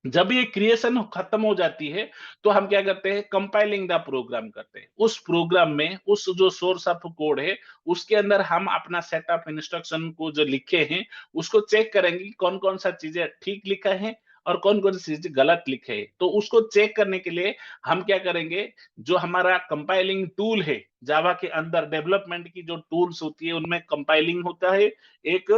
जब ये क्रिएशन खत्म हो जाती है, तो हम क्या करते हैं? कंपाइलिंग द प्रोग्राम करते हैं। उस प्रोग्राम में उस जो सोर्स ऑफ कोड है, उसके अंदर हम अपना सेट ऑफ इंस्ट्रक्शन को जो लिखे हैं, उसको चेक करेंगे कि कौन-कौन सा चीजें ठीक लिखा है और कौन-कौन सी चीजें गलत लिखे हैं। तो उसको चेक करने के लिए हम क्या करेंगे? जो हमारा कंपाइलिंग टूल है, जावा के अंदर डेवलपमेंट की जो टूल्स होती है, उनमें कंपाइलिंग होता है एक,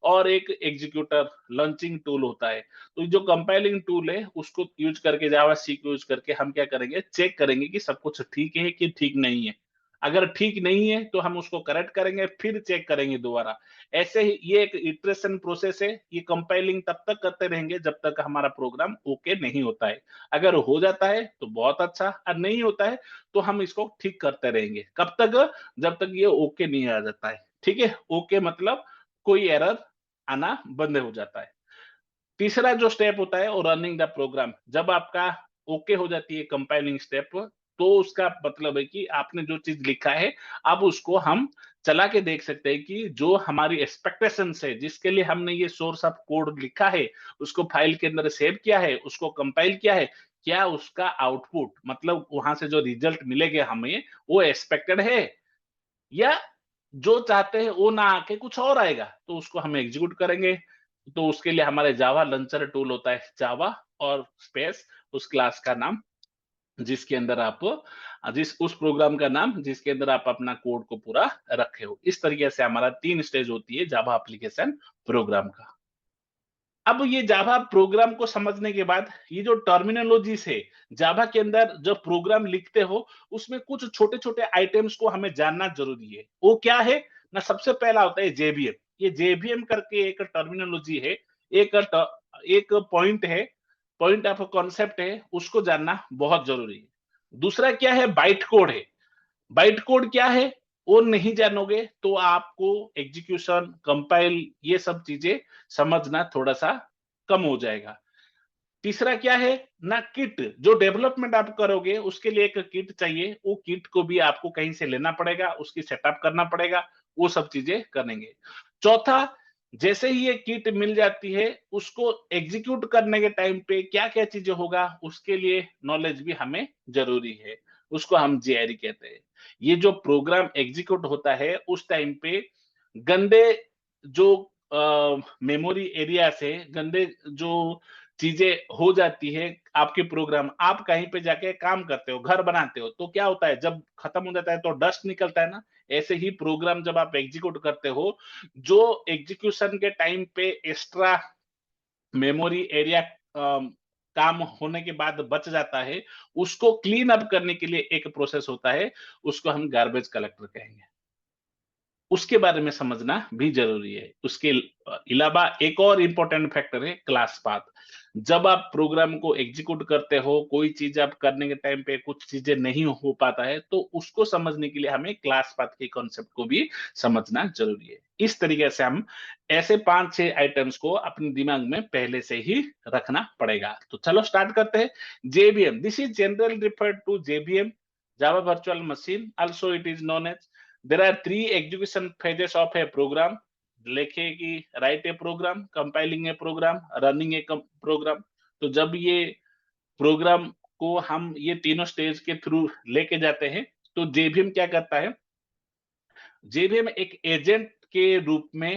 और एक एग्जीक्यूटर लॉन्चिंग टूल होता है। तो जो कंपाइलिंग टूल है, उसको यूज करके, जावा सी को यूज करके हम क्या करेंगे? चेक करेंगे कि सब कुछ ठीक है कि ठीक नहीं है। अगर ठीक नहीं है तो हम उसको करेक्ट करेंगे, फिर चेक करेंगे दोबारा। ऐसे ही ये एक इटरेशन प्रोसेस है। ये कंपाइलिंग तब तक करते रहेंगे जब तक हमारा प्रोग्राम ओके नहीं होता है। अगर हो जाता है तो बहुत अच्छा, और नहीं होता है तो हम इसको ठीक करते रहेंगे। कब तक? जब तक ये ओके नहीं आ जाता है। ठीक है? ओके मतलब कोई एरर आना बंद हो जाता है। तीसरा जो स्टेप होता है वो रनिंग द प्रोग्राम। जब आपका ओके हो जाती है कंपाइलिंग स्टेप, तो उसका मतलब है कि आपने जो चीज लिखा है, अब उसको हम चला के देख सकते हैं कि जो हमारी एक्सपेक्टेशंस है, जिसके लिए हमने ये सोर्स ऑफ कोड लिखा है, उसको फाइल के अंदर सेव किया है, उसको कंपाइल किया है, क्या उसका आउटपुट मतलब वहां से जो रिजल्ट मिलेगा हमें, वो एक्सपेक्टेड है, या जो चाहते हैं वो ना आके कुछ और आएगा। तो उसको हम एग्जीक्यूट करेंगे। तो उसके लिए हमारे जावा लंचर टूल होता है, जावा और स्पेस उस क्लास का नाम, जिसके अंदर आप जिस उस प्रोग्राम का नाम जिसके अंदर आप अपना कोड को पूरा रखे हो। इस तरीके से हमारा 3 स्टेज होती है जावा एप्लीकेशन प्रोग्राम का। अब ये जावा प्रोग्राम को समझने के बाद, ये जो टर्मिनोलॉजीज है, जावा के अंदर जब प्रोग्राम लिखते हो, उसमें कुछ छोटे-छोटे आइटम्स को हमें जानना ज़रूरी है। वो क्या है? ना, सबसे पहला होता है जेवीएम। ये जेवीएम करके एक टर्मिनोलॉजी है, एक पॉइंट है, पॉइंट ऑफ कॉन्सेप्ट है, उसको जानना बहुत ज़रूरी है। दूसरा क्या है? बाइट कोड है। बाइट कोड क्या है? वो नहीं जानोगे तो आपको एग्जीक्यूशन, कंपाइल, ये सब चीजें समझना थोड़ा-सा कम हो जाएगा। तीसरा क्या है? ना, किट, जो डेवलपमेंट आप करोगे उसके लिए एक किट चाहिए, वो किट को भी आपको कहीं से लेना पड़ेगा, उसकी सेटअप करना पड़ेगा, वो सब चीजें करेंगे। चौथा, जैसे ही ये किट मिल जाती है, उसको एग्जीक्यूट करने के टाइम पे क्या-क्या चीजें होगा, उसके लिए नॉलेज भी हमें जरूरी है। उसको हम जेआरई कहते हैं। ये जो प्रोग्राम एग्जीक्यूट होता है उस टाइम पे गंदे जो मेमोरी एरिया से गंदे जो चीजें हो जाती है, आपके प्रोग्राम, आप कहीं पे जाके काम करते हो, घर बनाते हो, तो क्या होता है? जब खत्म हो जाता है तो डस्ट निकलता है ना। ऐसे ही प्रोग्राम जब आप एग्जीक्यूट करते हो, जो एग्जीक्यूशन के टाइम पे एक्स्ट्रा मेमोरी एरिया काम होने के बाद बच जाता है, उसको क्लीन अप करने के लिए एक प्रोसेस होता है, उसको हम गार्बेज कलेक्टर कहेंगे। उसके बारे में समझना भी ज़रूरी है। उसके अलावा एक और इम्पोर्टेंट फैक्टर है क्लास पाथ। जब आप प्रोग्राम को एग्ज़ीक्यूट करते हो, कोई चीज़ आप करने के टाइम पे कुछ चीज़ें नहीं हो पाता है, तो उसको समझने के लिए हमें क्लास पाथ के कॉन्सेप्ट को भी समझना ज़रूरी है। इस तरीके से हम ऐसे 5-6 आइटम्स को अपने दिमाग में पहले से ही रखना पड़ेगा। तो चलो स्टार्ट करते हैं। JVM, this is generally referred to JVM, Java Virtual Machine, also it is known as, there are three execution phases of a program. लिखे कि write a program, compiling a program, running a program. तो जब ये programme को हम ये तीनों stage के थ्रू लेके जाते हैं, तो जेवीएम क्या करता है? जेवीएम एक एजेंट के रूप में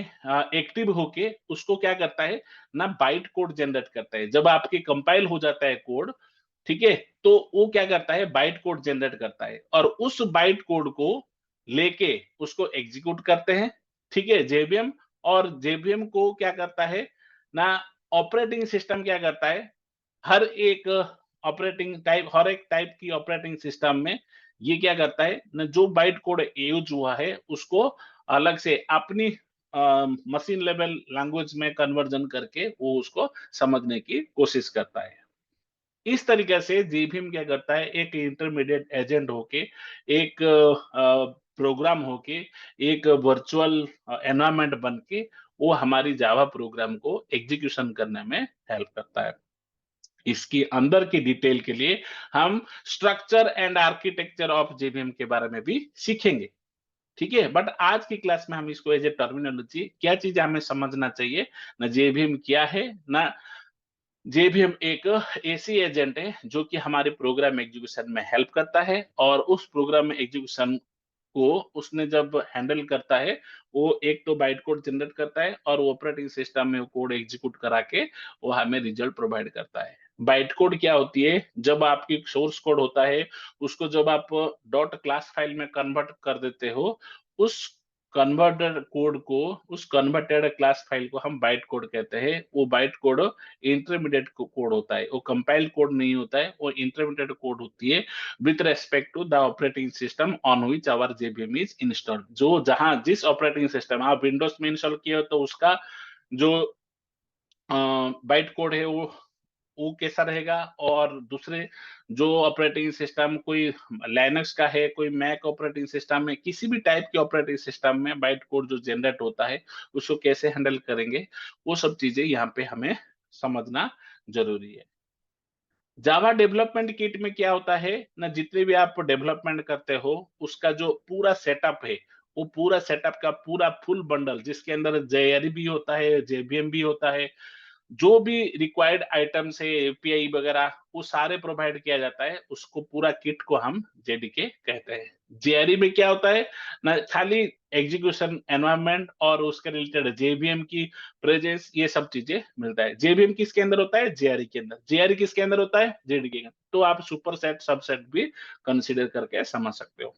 एक्टिव होके उसको क्या करता है ना, बाइट कोड जनरेट करता है। जब आपके कंपाइल हो जाता है कोड, ठीक है, तो वो क्या करता है? बाइट कोड जनरेट करता है, और उस बाइट कोड को लेके उसको एग्जीक्यूट करते हैं। ठीक है, जेवीएम। और जेवीएम को क्या करता है ना, ऑपरेटिंग सिस्टम क्या करता है, हर एक टाइप की ऑपरेटिंग सिस्टम में ये क्या करता है ना, जो बाइट कोड यूज हुआ है उसको अलग से अपनी मशीन लेवल लैंग्वेज में कन्वर्जन करके वो उसको समझने की कोशिश करता है। इस तरीके से जेवीएम क्या करता है, एक इंटरमीडिएट एजेंट होके, एक प्रोग्राम होके, एक वर्चुअल एनवायरनमेंट बन के वो हमारी जावा प्रोग्राम को एग्जीक्यूशन करने में हेल्प करता है। इसकी अंदर की डिटेल के लिए हम structure and architecture of JVM के बारे में भी सीखेंगे। ठीक है, बट आज की क्लास में हम इसको एज ए टर्मिनोलॉजी क्या चीज हमें समझना चाहिए, ना जेवीएम क्या है, ना जेवीएम एक ऐसी एजेंट है जो कि हमारे प्रोग्राम एग्जीक्यूशन में हेल्प करता है, और उस प्रोग्राम एग्जीक्यूशन को उसने जब हैंडल करता है, वो एक तो बाइट कोड जनरेट करता है और वो ऑपरेटिंग सिस्टम में वो कोड एग्जीक्यूट करा के वो हमें रिजल्ट प्रोवाइड करता है। बाइट कोड क्या होती है? जब आपकी सोर्स कोड होता है, उसको जब आप डॉट क्लास फाइल में कन्वर्ट कर देते हो, उस कन्वर्टेड कोड को, उस कन्वर्टेड क्लास फाइल को हम बाइट कोड कहते हैं। वो बाइट कोड इंटरमीडिएट कोड होता है, वो कंपाइल कोड नहीं होता है, वो इंटरमीडिएट कोड होती है with respect to the operating system on which our JVM is installed। जो जहां जिस ऑपरेटिंग सिस्टम आप विंडोज में इंस्टॉल किए हो तो उसका जो बाइट कोड है वो कैसा रहेगा, और दूसरे जो ऑपरेटिंग सिस्टम कोई लाइनक्स का है, कोई मैक ऑपरेटिंग सिस्टम है, किसी भी टाइप के ऑपरेटिंग सिस्टम में बाइट कोड जो जनरेट होता है उसको कैसे हैंडल करेंगे, वो सब चीजें यहाँ पे हमें समझना जरूरी है। जावा डेवलपमेंट किट में क्या होता है ना, जितने भी आप डेवलपमेंट करते हो उसका जो पूरा सेटअप है, वो पूरा सेटअप का पूरा फुल बंडल जिसके अंदर जेआरई भी होता है, जेवीएम भी होता है, जो भी रिक्वायर्ड आइटम्स है, एपीआई वगैरह, वो सारे प्रोवाइड किया जाता है, उसको पूरा किट को हम जेडीके कहते हैं। जेआरई में क्या होता है ना, खाली एग्जीक्यूशन एनवायरनमेंट और उसके रिलेटेड जेवीएम की प्रेजेंस, ये सब चीजें मिलता है। जेवीएम किसके अंदर होता है? जेआरई के अंदर। जेआरई किसके अंदर होता है? जेडीके के अंदर। तो आप सुपर सेट सबसेट भी कंसीडर करके समझ सकते हो।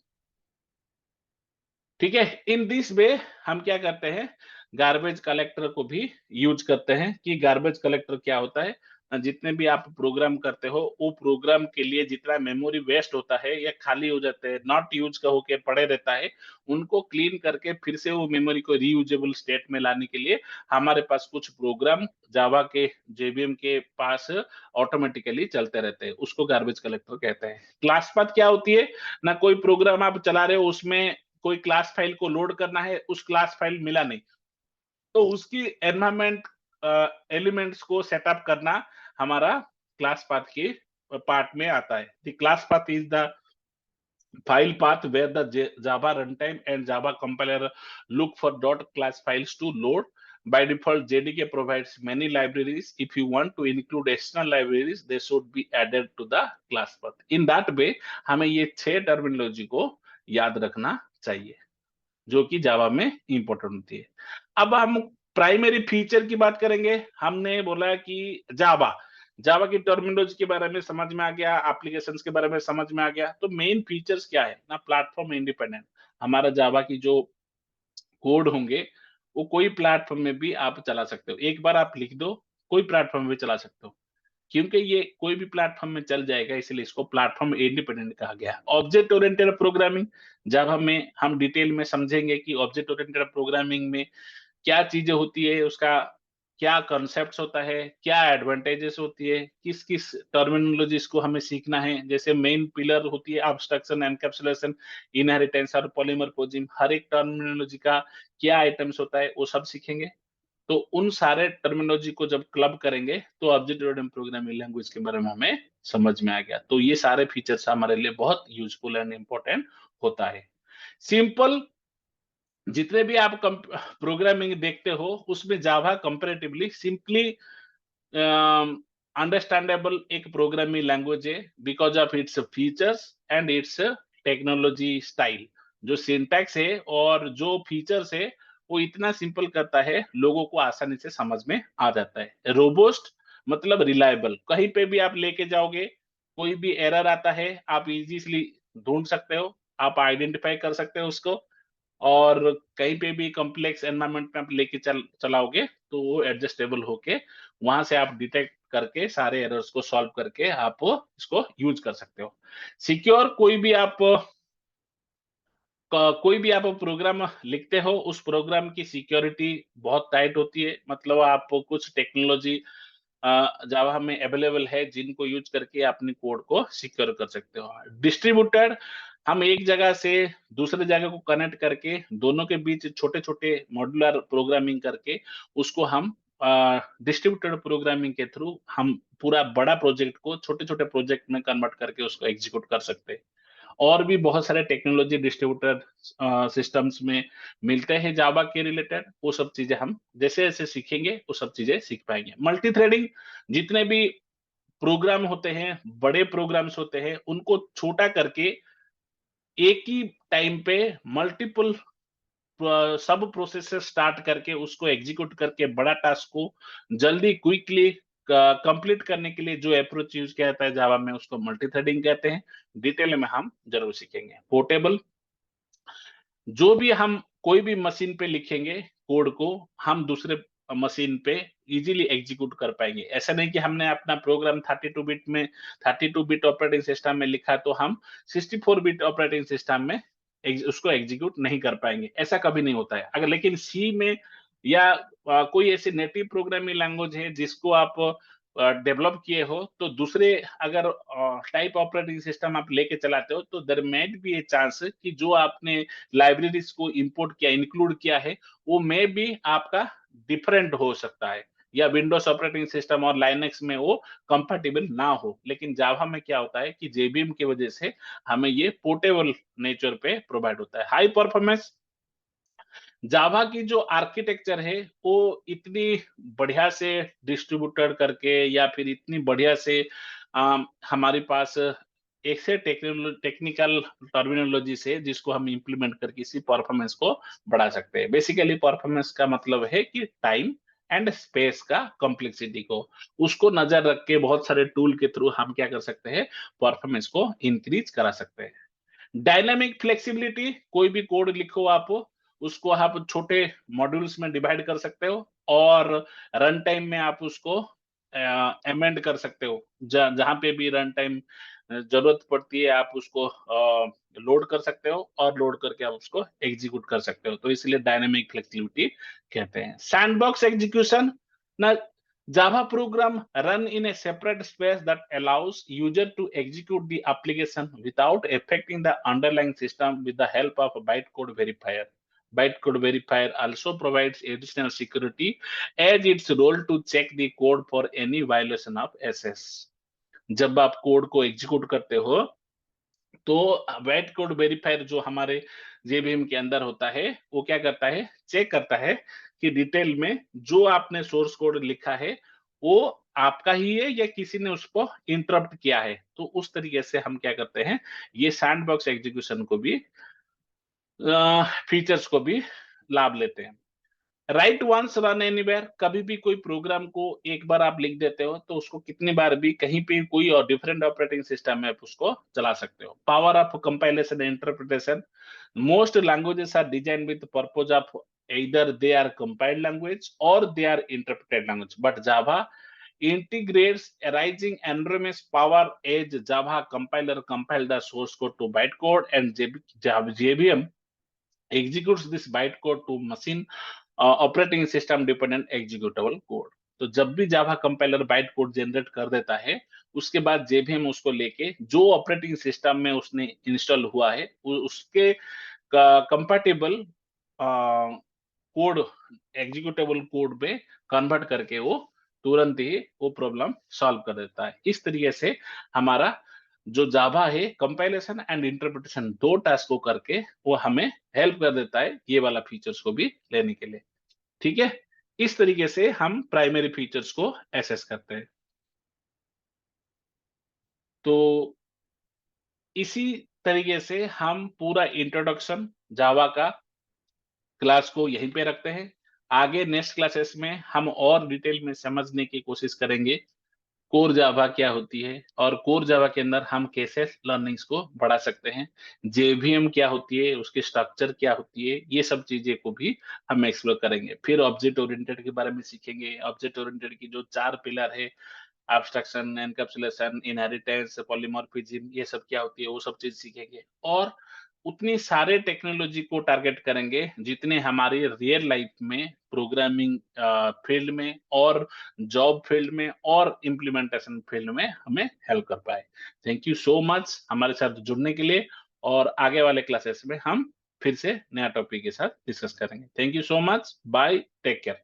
ठीक है, इन दिस वे हम क्या करते हैं, गार्बेज कलेक्टर को भी यूज करते हैं। कि गार्बेज कलेक्टर क्या होता है, जितने भी आप प्रोग्राम करते हो, वो प्रोग्राम के लिए जितना मेमोरी वेस्ट होता है या खाली हो जाते हैं, नॉट यूज का होके पड़े रहता है, उनको क्लीन करके फिर से वो मेमोरी को रीयूजेबल स्टेट में लाने के लिए हमारे पास कुछ प्रोग्राम जावा के जेवीएम के पास ऑटोमेटिकली चलते रहते हैं, उसको गार्बेज कलेक्टर कहते हैं। क्लास पाथ क्या होती है ना, कोई प्रोग्राम आप चला रहे हो, उसमें कोई क्लास फाइल को लोड करना है, उस क्लास फाइल मिला नहीं, तो उसकी एनवायरमेंट एलिमेंट्स को सेटअप करना हमारा क्लास पाथ के पार्ट में आता है। The class path is the file path where the Java runtime and Java compiler look for .class files to load. By default, JDK provides many libraries. If you want to include external libraries, they should be added to the class path. In that way, हमें ये 6 terminology को याद रखना चाहिए जो कि जावा में important होती है। अब हम प्राइमरी फीचर की बात करेंगे। हमने बोला कि जावा जावा की टर्मिनोलॉजी के बारे में समझ में आ गया, एप्लीकेशंस के बारे में समझ में आ गया, तो मेन फीचर्स क्या है ना, प्लेटफॉर्म इंडिपेंडेंट। हमारा जावा की जो कोड होंगे वो कोई प्लेटफॉर्म में भी आप चला सकते हो, एक बार आप लिख दो कोई प्लेटफॉर्म में भी चला सकते हो, क्योंकि ये कोई भी प्लेटफॉर्म में चल जाएगा, इसलिए इसको प्लेटफॉर्म इंडिपेंडेंट कहा गया। ऑब्जेक्ट ओरिएंटेड प्रोग्रामिंग, जब हमें हम डिटेल में समझेंगे कि ऑब्जेक्ट ओरिएंटेड प्रोग्रामिंग में क्या चीजें होती है, उसका क्या कॉन्सेप्ट्स होता है, क्या एडवांटेजेस होती है, किस किस टर्मिनोलॉजीज को हमें सीखना है। जैसे मेन पिलर होती है एब्स्ट्रैक्शन, एनकैप्सुलेशन, इनहेरिटेंस और पॉलीमॉर्फिज्म, हर एक टर्मिनोलॉजी का क्या आइटम्स होता है वो सब सीखेंगे। तो उन सारे टर्मिनोलॉजी को जब क्लब करेंगे तो ऑब्जेक्ट ओरिएंटेड प्रोग्रामिंग लैंग्वेज के बारे में हमें समझ में आ गया। तो ये सारे फीचर्स हमारे लिए बहुत यूजफुल एंड इंपॉर्टेंट होता है। सिंपल, जितने भी आप प्रोग्रामिंग देखते हो उसमें जावा कंपैरेटिवली सिंपली अंडरस्टैंडेबल एक प्रोग्रामिंग लैंग्वेज है, because of its features and it's technology style. जो सिंटैक्स है और जो फीचर्स है वो इतना सिंपल करता है, लोगों को आसानी से समझ में आ जाता है। रोबोस्ट मतलब रिलायबल, कहीं पे भी आप लेके जाओगे, कोई भी एरर आता है आप इजीली ढूंढ सकते हो, आप आइडेंटिफाई कर सकते हो उसको, और कहीं पे भी कॉम्प्लेक्स एनवायरनमेंट में आप लेके चलाओगे तो वो एडजस्टेबल होके वहां से आप डिटेक्ट करके सारे एरर्स को सॉल्व करके आप इसको यूज कर सकते हो। सिक्योर, कोई भी आप प्रोग्राम लिखते हो, उस प्रोग्राम की सिक्योरिटी बहुत टाइट होती है। मतलब आप कुछ टेक्नोलॉजी जावा में अवेलेबल है, जिनको यूज करके अपने कोड को सिक्योर कर सकते हो। डिस्ट्रीब्यूटेड, हम एक जगह से दूसरे जगह को कनेक्ट करके दोनों के बीच छोटे-छोटे मॉड्यूलर प्रोग्रामिंग करके उसको हम डिस्ट्रीब्यूटेड प्रोग्रामिंग के थ्रू हम पूरा बड़ा प्रोजेक्ट को छोटे-छोटे प्रोजेक्ट में कन्वर्ट करके उसको एग्जीक्यूट कर सकते हैं। और भी बहुत सारे टेक्नोलॉजी डिस्ट्रीब्यूटर सिस्टम्स में मिलते हैं जावा के रिलेटेड। वो सब चीजें हम जैसे-जैसे सीखेंगे वो सब चीजें सीख पाएंगे। मल्टी थ्रेडिंग, जितने भी प्रोग्राम होते हैं, बड़े प्रोग्राम्स होते हैं, उनको छोटा करके एक ही टाइम पे मल्टीपल सब प्रोसेसेस स्टार्ट करके उसको एग्जीक्यूट करके बड़ा टास्क को जल्दी क्विकली कंप्लीट करने के लिए जो अप्रोच यूज किया जाता है जावा में, उसको मल्टी थ्रेडिंग कहते हैं। डिटेल में हम जरूर सीखेंगे। पोर्टेबल, जो भी हम कोई भी मशीन पे लिखेंगे कोड को, हम दूसरे मशीन पे इजीली एग्जीक्यूट कर पाएंगे। ऐसा नहीं कि हमने अपना प्रोग्राम 32 बिट में 32 बिट ऑपरेटिंग सिस्टम में लिखा तो हम 64 बिट ऑपरेटिंग सिस्टम में उसको एग्जीक्यूट नहीं कर पाएंगे। ऐसा कभी नहीं होता है। अगर लेकिन सी में या कोई ऐसी नेटिव प्रोग्रामिंग लैंग्वेज है जिसको आप डेवलप किए हो, तो दूसरे अगर टाइप ऑपरेटिंग सिस्टम आप लेके चलाते हो, तो there might be a chance कि जो आपने लाइब्रेरीज को इंपोर्ट किया, इंक्लूड किया है, वो मे बी आपका डिफरेंट हो सकता है, या विंडोज ऑपरेटिंग सिस्टम और लाइनेक्स में वो कंपैटिबल ना हो। लेकिन जावा में क्या होता है कि जेबीएम की वजह से हमें ये पोर्टेबल नेचर पे प्रोवाइड होता है। हाई परफॉर्मेंस, जावा की जो आर्किटेक्चर है वो इतनी बढ़िया से डिस्ट्रीब्यूटेड करके या फिर इतनी बढ़िया से हमारे पास ऐसे टेक्निकल टर्मिनोलॉजी से जिसको हम इंप्लीमेंट करके इसी परफॉर्मेंस को बढ़ा सकते हैं। बेसिकली परफॉर्मेंस का मतलब है कि टाइम एंड स्पेस का कॉम्प्लेक्सिटी को, उसको नजर रख के बहुत सारे टूल के थ्रू हम क्या कर सकते हैं, परफॉर्मेंस को इंक्रीज करा सकते हैं। डायनामिक फ्लेक्सिबिलिटी, कोई भी कोड लिखो आप, उसको आप छोटे मॉड्यूल्स में डिवाइड कर सकते हो और रन टाइम में आप उसको अमेंड कर सकते हो। जहां पे भी रन टाइम जरूरत पड़ती है आप उसको लोड कर सकते हो और लोड करके आप उसको एग्जीक्यूट कर सकते हो। तो इसलिए डायनामिक फ्लेक्सिबिलिटी कहते हैं। सैंडबॉक्स एग्जीक्यूशन ना, Java program run in a separate space that allows user to execute the application without affecting the underlying system with the help of a bytecode verifier. Bytecode verifier also provides additional security as its role to check the code for any violation of SS. जब आप code को execute करते हो, तो wait code verifier जो हमारे JVM के अंदर होता है, वो क्या करता है, चेक करता है कि डिटेल में जो आपने सोर्स कोड लिखा है वो आपका ही है या किसी ने उसको इंटरप्ट किया है। तो उस तरीके से हम क्या करते हैं, ये सैंडबॉक्स एग्जीक्यूशन को भी फीचर्स को भी लाभ लेते हैं। राइट वंस रन एनीवेयर, कभी भी कोई प्रोग्राम को एक बार आप लिख देते हो तो उसको कितनी बार भी कहीं पे कोई और डिफरेंट ऑपरेटिंग सिस्टम में आप उसको चला सकते हो। Power of compilation and interpretation, most languages are design with purpose of either they are compiled language or they are interpreted language, but Java integrates arising enormous power as Java compiler compile the source code to bytecode and JVM executes this bytecode to machine operating system dependent executable code. तो जब भी Java compiler byte code generate कर देता है, उसके बाद JVM उसको लेके जो ऑपरेटिंग सिस्टम में उसने इंस्टॉल हुआ है उसके कंपैटिबल कोड, एग्जीक्यूटेबल कोड में कन्वर्ट करके वो तुरंत ही वो प्रॉब्लम सॉल्व कर देता है। इस तरीके से हमारा जो जावा है, कंपाइलेशन एंड इंटरप्रिटेशन दो टास्क को करके वो हमें हेल्प कर देता है ये वाला फीचर्स को भी लेने के लिए। ठीक है? इस तरीके से हम प्राइमरी फीचर्स को एसेस करते हैं। तो इसी तरीके से हम पूरा इंट्रोडक्शन जावा का क्लास को यहीं पे रखते हैं। आगे नेक्स्ट क्लासेस में हम और डिटेल में समझने की कोशिश करेंगे कोर जावा क्या होती है और कोर जावा के अंदर हम कैसे लर्निंग्स को बढ़ा सकते हैं, जेवीएम क्या होती है, उसकी स्ट्रक्चर क्या होती है, ये सब चीजें को भी हम एक्सप्लोर करेंगे। फिर ऑब्जेक्ट ओरिएंटेड के बारे में सीखेंगे। ऑब्जेक्ट ओरिएंटेड की जो 4 पिलर है, एब्स्ट्रैक्शन, एनकैप्सुलेशन, इनहेरिटेंस, पॉलीमॉर्फिज्म, ये सब क्या होती है वो सब चीज सीखेंगे। और उतनी सारे टेक्नोलॉजी को टारगेट करेंगे जितने हमारी रियल लाइफ में प्रोग्रामिंग फील्ड में और जॉब फील्ड में और इम्प्लीमेंटेशन फील्ड में हमें हेल्प कर पाए। थैंक यू सो मच हमारे साथ जुड़ने के लिए, और आगे वाले क्लासेस में हम फिर से नया टॉपिक के साथ डिस्कस करेंगे। Thank you so much, bye, take care.